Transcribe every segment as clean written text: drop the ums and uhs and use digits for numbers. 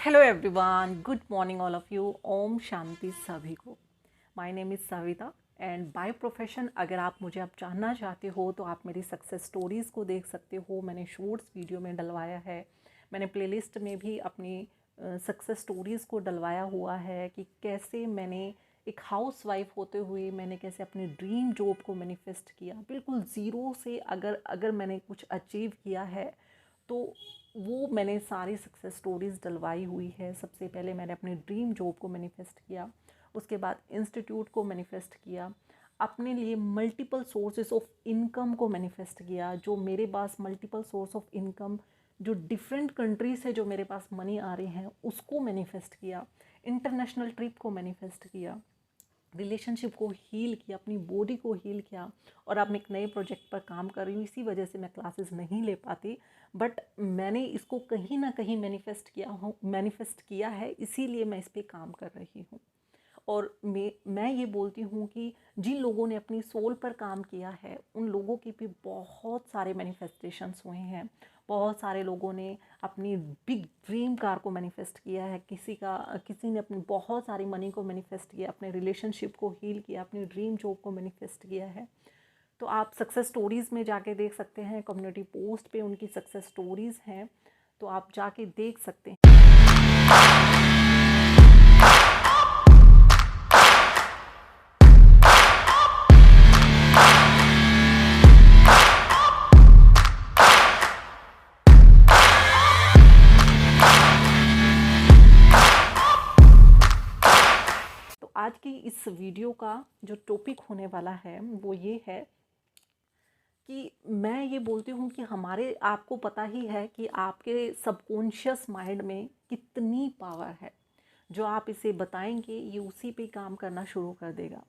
Hello everyone, good morning all of you. Om Shanti सभी को। My name is Savita and by profession अगर आप मुझे अब जानना चाहते हो तो आप मेरी सक्सेस स्टोरीज़ को देख सकते हो। मैंने शॉर्ट्स वीडियो में डलवाया है, मैंने प्लेलिस्ट में भी अपनी सक्सेस स्टोरीज़ को डलवाया हुआ है कि कैसे मैंने एक हाउस वाइफ होते हुए मैंने कैसे अपने ड्रीम जॉब को मैनिफेस्ट किया। बिल्कुल ज़ीरो से अगर मैंने कुछ अचीव किया है तो वो मैंने सारी सक्सेस स्टोरीज़ डलवाई हुई है। सबसे पहले मैंने अपने ड्रीम जॉब को मैनिफेस्ट किया, उसके बाद इंस्टीट्यूट को मैनिफेस्ट किया, अपने लिए मल्टीपल सोर्सेस ऑफ इनकम को मैनिफेस्ट किया। जो मेरे पास मल्टीपल सोर्स ऑफ इनकम जो डिफरेंट कंट्री से जो मेरे पास मनी आ रहे हैं उसको मैनिफेस्ट किया, इंटरनेशनल ट्रिप को मैनिफेस्ट किया, रिलेशनशिप को हील किया, अपनी बॉडी को हील किया। और अब मैं एक नए प्रोजेक्ट पर काम कर रही हूँ, इसी वजह से मैं क्लासेस नहीं ले पाती, बट मैंने इसको कहीं ना कहीं मैनिफेस्ट किया है, इसीलिए मैं इस पर काम कर रही हूँ। और मैं ये बोलती हूँ कि जिन लोगों ने अपनी सोल पर काम किया है उन लोगों के भी बहुत सारे मैनिफेस्टेशंस हुए हैं। बहुत सारे लोगों ने अपनी बिग ड्रीम कार को मैनिफेस्ट किया है, किसी ने अपनी बहुत सारी मनी को मैनिफेस्ट किया, अपने रिलेशनशिप को हील किया, अपनी ड्रीम जॉब को मैनिफेस्ट किया है। तो आप सक्सेस स्टोरीज़ में जाके देख सकते हैं, कम्युनिटी पोस्ट पे उनकी सक्सेस स्टोरीज़ हैं, तो आप जाके देख सकते हैं। तो आज की इस वीडियो का जो टॉपिक होने वाला है वो ये है कि मैं ये बोलती हूँ कि आपको पता ही है कि आपके सबकॉन्शियस माइंड में कितनी पावर है। जो आप इसे बताएंगे ये उसी पे काम करना शुरू कर देगा।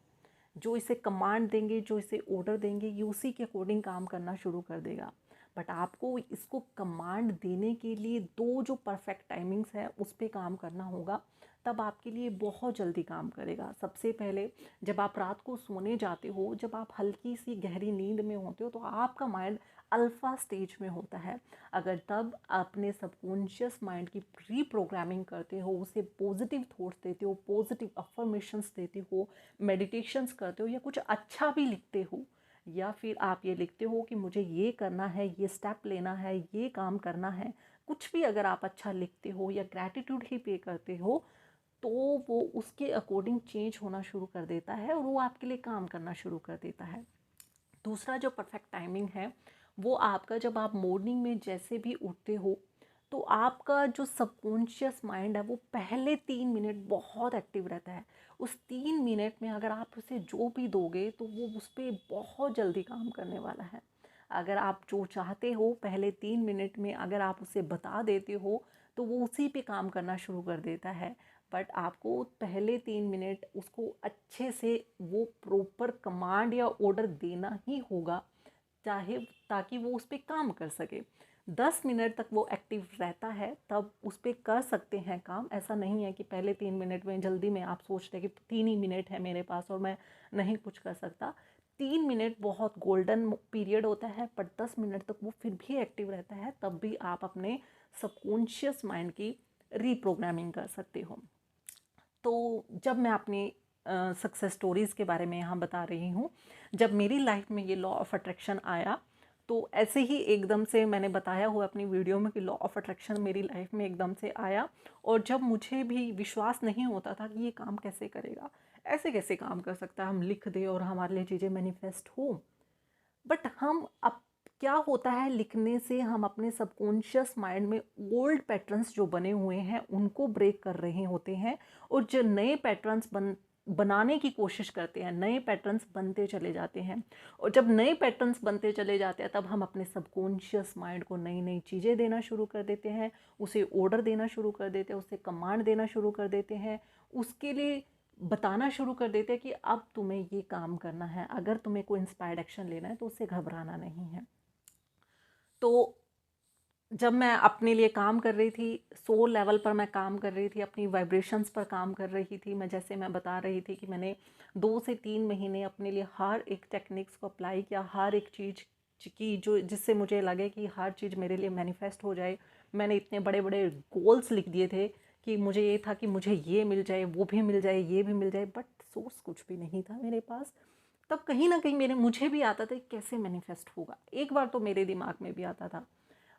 जो इसे कमांड देंगे, जो इसे ऑर्डर देंगे, ये उसी के अकॉर्डिंग काम करना शुरू कर देगा। बट आपको इसको कमांड देने के लिए दो जो परफेक्ट टाइमिंग्स है उस पर काम करना होगा, तब आपके लिए बहुत जल्दी काम करेगा। सबसे पहले जब आप रात को सोने जाते हो, जब आप हल्की सी गहरी नींद में होते हो तो आपका माइंड अल्फ़ा स्टेज में होता है। अगर तब अपने सबकॉन्शियस माइंड की प्री प्रोग्रामिंग करते हो, उसे पॉजिटिव थॉट्स देते हो, पॉजिटिव अफर्मेशंस देते हो, मेडिटेशंस करते हो, या कुछ अच्छा भी लिखते हो, या फिर आप ये लिखते हो कि मुझे ये करना है, ये स्टेप लेना है, ये काम करना है, कुछ भी अगर आप अच्छा लिखते हो या ग्रैटिट्यूड ही पे करते हो, तो वो उसके अकॉर्डिंग चेंज होना शुरू कर देता है और वो आपके लिए काम करना शुरू कर देता है। दूसरा जो परफेक्ट टाइमिंग है वो आपका, जब आप मॉर्निंग में जैसे भी उठते हो तो आपका जो सबकॉन्शियस माइंड है वो पहले 3 मिनट बहुत एक्टिव रहता है। उस 3 मिनट में अगर आप उसे जो भी दोगे तो वो उस पर बहुत जल्दी काम करने वाला है। अगर आप जो चाहते हो पहले 3 मिनट में अगर आप उसे बता देते हो तो वो उसी पे काम करना शुरू कर देता है। बट आपको पहले 3 मिनट उसको अच्छे से वो प्रॉपर कमांड या ऑर्डर देना ही होगा, चाहे ताकि वो उस पर काम कर सके। 10 मिनट तक वो एक्टिव रहता है तब उस पर कर सकते हैं काम। ऐसा नहीं है कि पहले 3 मिनट में जल्दी में आप सोचते हैं कि 3 ही मिनट है मेरे पास और मैं नहीं कुछ कर सकता। 3 मिनट बहुत गोल्डन पीरियड होता है, बट 10 मिनट तक वो फिर भी एक्टिव रहता है, तब भी आप अपने सबकॉन्शियस माइंड की रीप्रोग्रामिंग कर सकते हो। तो जब मैं अपनी सक्सेस स्टोरीज़ के बारे में यहाँ बता रही हूँ, जब मेरी लाइफ में ये लॉ ऑफ अट्रैक्शन आया तो ऐसे ही एकदम से मैंने बताया हुआ अपनी वीडियो में कि लॉ ऑफ अट्रैक्शन मेरी लाइफ में एकदम से आया। और जब मुझे भी विश्वास नहीं होता था कि ये काम कैसे करेगा, ऐसे कैसे काम कर सकता है, हम लिख दे और हमारे लिए चीज़ें मैनिफेस्ट हो। बट हम अब क्या होता है, लिखने से हम अपने सबकॉन्शियस माइंड में ओल्ड पैटर्न्स जो बने हुए हैं उनको ब्रेक कर रहे होते हैं, और जो नए पैटर्न्स बनाने की कोशिश करते हैं, नए पैटर्न्स बनते चले जाते हैं। और जब नए पैटर्न्स बनते चले जाते हैं तब हम अपने सबकॉन्शियस माइंड को नई नई चीज़ें देना शुरू कर देते हैं, उसे ऑर्डर देना शुरू कर देते हैं, उसे कमांड देना शुरू कर देते हैं, उसके लिए बताना शुरू कर देते हैं कि अब तुम्हें ये काम करना है। अगर तुम्हें कोई इंस्पायर्ड एक्शन लेना है तो उससे घबराना नहीं है। तो जब मैं अपने लिए काम कर रही थी, सोल लेवल पर मैं काम कर रही थी, अपनी वाइब्रेशंस पर काम कर रही थी, मैं बता रही थी कि मैंने 2 से 3 महीने अपने लिए हर एक टेक्निक्स को अप्लाई किया, हर एक चीज़ की जो जिससे मुझे लगे कि हर चीज़ मेरे लिए मैनिफेस्ट हो जाए। मैंने इतने बड़े बड़े गोल्स लिख दिए थे कि मुझे ये था कि मुझे ये मिल जाए, वो भी मिल जाए, ये भी मिल जाए, बट सोर्स कुछ भी नहीं था मेरे पास। तब कहीं ना कहीं मुझे भी आता था कैसे मैनिफेस्ट होगा, एक बार तो मेरे दिमाग में भी आता था।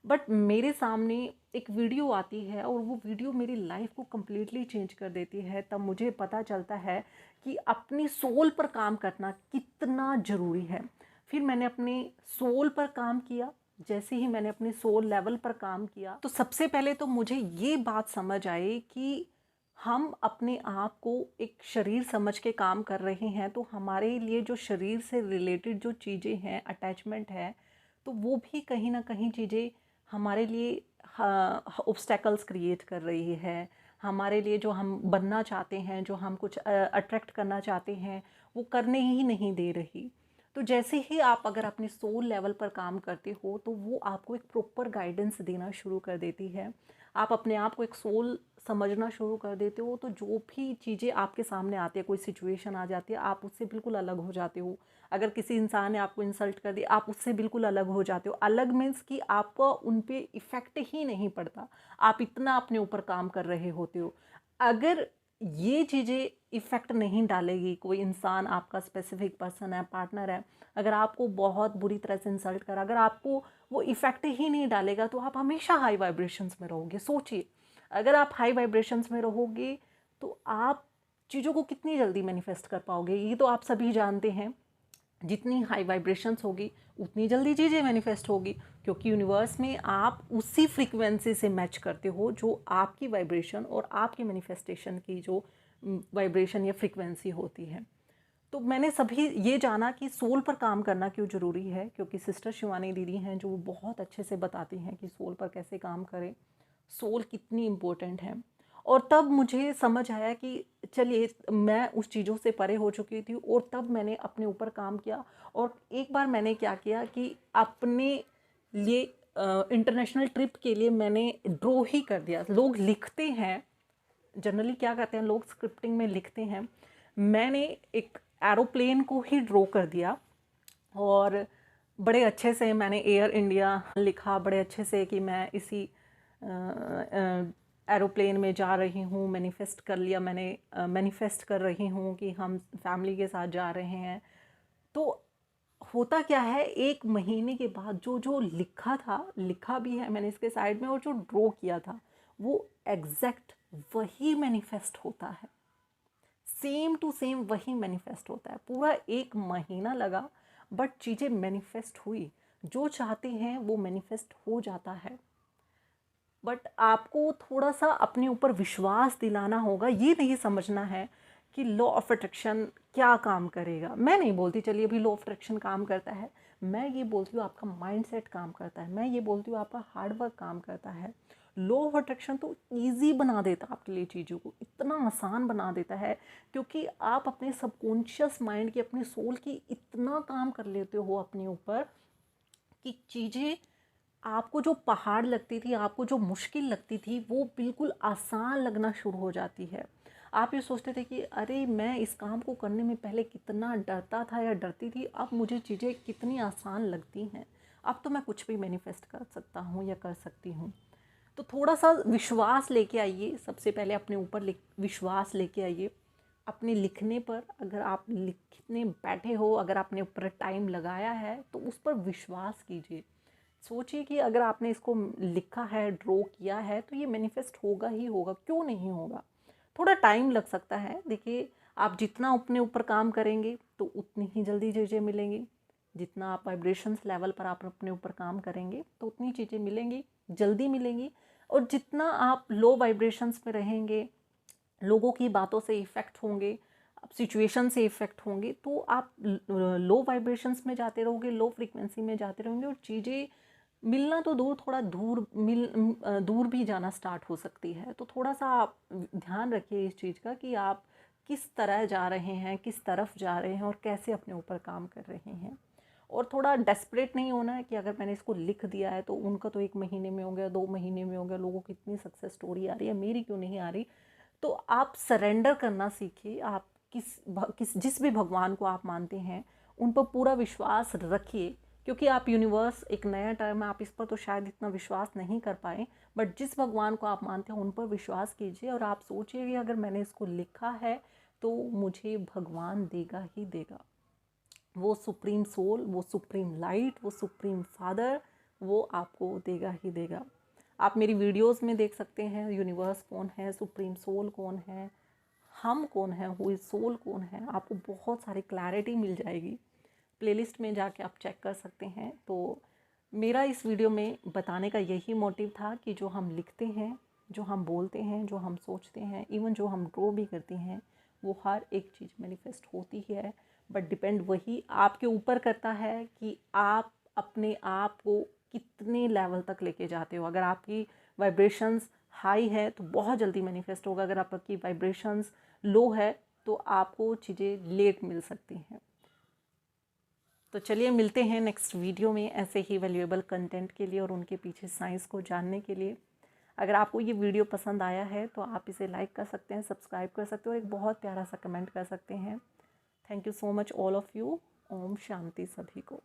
बट मेरे सामने एक वीडियो आती है और वो वीडियो मेरी लाइफ को कम्प्लीटली चेंज कर देती है। तब मुझे पता चलता है कि अपनी सोल पर काम करना कितना ज़रूरी है। फिर मैंने अपने सोल पर काम किया। जैसे ही मैंने अपने सोल लेवल पर काम किया तो सबसे पहले तो मुझे ये बात समझ आई कि हम अपने आप को एक शरीर समझ के काम कर रहे हैं, तो हमारे लिए जो शरीर से रिलेटेड जो चीज़ें हैं, अटैचमेंट है, तो वो भी कहीं ना कहीं चीज़ें हमारे लिए ऑब्स्टेकल्स क्रिएट कर रही है। हमारे लिए जो हम बनना चाहते हैं, जो हम कुछ अट्रैक्ट करना चाहते हैं, वो करने ही नहीं दे रही। तो जैसे ही आप अगर अपनी सोल लेवल पर काम करते हो तो वो आपको एक प्रॉपर गाइडेंस देना शुरू कर देती है। आप अपने आप को एक सोल समझना शुरू कर देते हो, तो जो भी चीज़ें आपके सामने आती है, कोई सिचुएशन आ जाती है, आप उससे बिल्कुल अलग हो जाते हो। अगर किसी इंसान ने आपको इंसल्ट कर दिया, आप उससे बिल्कुल अलग हो जाते हो। अलग मीन्स कि आपको उन पे इफ़ेक्ट ही नहीं पड़ता, आप इतना अपने ऊपर काम कर रहे होते हो। अगर ये चीज़ें इफ़ेक्ट नहीं डालेगी, कोई इंसान आपका स्पेसिफिक पर्सन है, पार्टनर है, अगर आपको बहुत बुरी तरह से इंसल्ट करा, अगर आपको वो इफ़ेक्ट ही नहीं डालेगा, तो आप हमेशा हाई वाइब्रेशंस में रहोगे। सोचिए, अगर आप हाई वाइब्रेशंस में रहोगे तो आप चीज़ों को कितनी जल्दी मैनिफेस्ट कर पाओगे। ये तो आप सभी जानते हैं, जितनी हाई वाइब्रेशंस होगी उतनी जल्दी चीज़ें मैनिफेस्ट होगी, क्योंकि यूनिवर्स में आप उसी फ्रीक्वेंसी से मैच करते हो जो आपकी वाइब्रेशन और आपकी मैनिफेस्टेशन की जो वाइब्रेशन या फ्रीक्वेंसी होती है। तो मैंने सभी ये जाना कि सोल पर काम करना क्यों ज़रूरी है, क्योंकि सिस्टर शिवानी दीदी हैं जो बहुत अच्छे से बताती हैं कि सोल पर कैसे काम करें, सोल कितनी इम्पोर्टेंट है। और तब मुझे समझ आया कि चलिए, मैं उस चीज़ों से परे हो चुकी थी और तब मैंने अपने ऊपर काम किया। और एक बार मैंने क्या किया कि अपने लिए इंटरनेशनल ट्रिप के लिए मैंने ड्रॉ ही कर दिया। लोग लिखते हैं, जनरली क्या करते हैं लोग, स्क्रिप्टिंग में लिखते हैं, मैंने एक एरोप्लेन को ही ड्रॉ कर दिया। और बड़े अच्छे से मैंने एयर इंडिया लिखा, बड़े अच्छे से कि मैं इसी एरोप्लेन में जा रही हूँ, मैनिफेस्ट कर लिया मैंने, मैनिफेस्ट कर रही हूँ कि हम फैमिली के साथ जा रहे हैं। तो होता क्या है, एक महीने के बाद जो जो लिखा था, लिखा भी है मैंने इसके साइड में, और जो ड्रॉ किया था वो एग्जैक्ट वही मैनिफेस्ट होता है, सेम टू सेम वही मैनिफेस्ट होता है। पूरा एक महीना लगा, बट चीज़ें मैनिफेस्ट हुई। जो चाहते हैं वो मैनिफेस्ट हो जाता है। बट आपको थोड़ा सा अपने ऊपर विश्वास दिलाना होगा। ये नहीं समझना है कि लॉ ऑफ अट्रैक्शन क्या काम करेगा। मैं नहीं बोलती चलिए अभी लॉ ऑफ अट्रैक्शन काम करता है, मैं ये बोलती हूँ आपका माइंडसेट काम करता है, मैं ये बोलती हूँ आपका हार्डवर्क काम करता है। लॉ ऑफ अट्रैक्शन तो ईजी बना देता है आपके लिए, चीज़ों को इतना आसान बना देता है, क्योंकि आप अपने सबकॉन्शियस माइंड की, अपने सोल की इतना काम कर लेते हो अपने ऊपर कि चीज़ें आपको जो पहाड़ लगती थी, आपको जो मुश्किल लगती थी, वो बिल्कुल आसान लगना शुरू हो जाती है। आप ये सोचते थे कि अरे मैं इस काम को करने में पहले कितना डरता था या डरती थी, अब मुझे चीज़ें कितनी आसान लगती हैं, अब तो मैं कुछ भी मैनिफेस्ट कर सकता हूँ या कर सकती हूँ। तो थोड़ा सा विश्वास लेके आइए, सबसे पहले अपने ऊपर विश्वास लेके आइए। अपने लिखने पर, अगर आप लिखने बैठे हो, अगर आपने ऊपर टाइम लगाया है तो उस पर विश्वास कीजिए। सोचिए कि अगर आपने इसको लिखा है, ड्रॉ किया है, तो ये मैनिफेस्ट होगा ही होगा, क्यों नहीं होगा। थोड़ा टाइम लग सकता है, देखिए आप जितना अपने ऊपर काम करेंगे तो उतनी ही जल्दी चीज़ें मिलेंगी। जितना आप वाइब्रेशंस लेवल पर आप अपने ऊपर काम करेंगे तो उतनी चीज़ें मिलेंगी, जल्दी मिलेंगी। और जितना आप लो वाइब्रेशंस में रहेंगे, लोगों की बातों से इफ़ेक्ट होंगे, आप सिचुएशन से इफ़ेक्ट होंगे, तो आप लो वाइब्रेशंस में जाते रहोगे, लो फ्रीक्वेंसी में जाते रहोगे, और चीज़ें मिलना तो दूर, थोड़ा दूर भी जाना स्टार्ट हो सकती है। तो थोड़ा सा आप ध्यान रखिए इस चीज़ का कि आप किस तरह जा रहे हैं, किस तरफ जा रहे हैं और कैसे अपने ऊपर काम कर रहे हैं। और थोड़ा डेस्परेट नहीं होना है कि अगर मैंने इसको लिख दिया है तो उनका तो 1 महीने में हो गया, 2 महीने में हो गया, लोगों की इतनी सक्सेस स्टोरी आ रही है, मेरी क्यों नहीं आ रही। तो आप सरेंडर करना सीखिए। आप जिस भी भगवान को आप मानते हैं उन पर पूरा विश्वास रखिए, क्योंकि आप यूनिवर्स, एक नया टर्म है, आप इस पर तो शायद इतना विश्वास नहीं कर पाए, बट जिस भगवान को आप मानते हैं उन पर विश्वास कीजिए और आप सोचिए कि अगर मैंने इसको लिखा है तो मुझे भगवान देगा ही देगा। वो सुप्रीम सोल, वो सुप्रीम लाइट, वो सुप्रीम फादर, वो आपको देगा ही देगा। आप मेरी वीडियोस में देख सकते हैं यूनिवर्स कौन है, सुप्रीम सोल कौन है, हम कौन है, हु इज सोल कौन है, आपको बहुत सारी क्लैरिटी मिल जाएगी। प्लेलिस्ट में जाके आप चेक कर सकते हैं। तो मेरा इस वीडियो में बताने का यही मोटिव था कि जो हम लिखते हैं, जो हम बोलते हैं, जो हम सोचते हैं, इवन जो हम ड्रॉ भी करते हैं, वो हर एक चीज़ मैनिफेस्ट होती है। बट डिपेंड वही आपके ऊपर करता है कि आप अपने आप को कितने लेवल तक लेके जाते हो। अगर आपकी वाइब्रेशंस हाई है तो बहुत जल्दी मैनिफेस्ट होगा, अगर आपकी वाइब्रेशंस लो है तो आपको चीज़ें लेट मिल सकती हैं। तो चलिए मिलते हैं नेक्स्ट वीडियो में ऐसे ही वैल्यूएबल कंटेंट के लिए और उनके पीछे साइंस को जानने के लिए। अगर आपको ये वीडियो पसंद आया है तो आप इसे लाइक कर सकते हैं, सब्सक्राइब कर सकते हैं और एक बहुत प्यारा सा कमेंट कर सकते हैं। Thank you so much all of you. Om Shanti सभी को।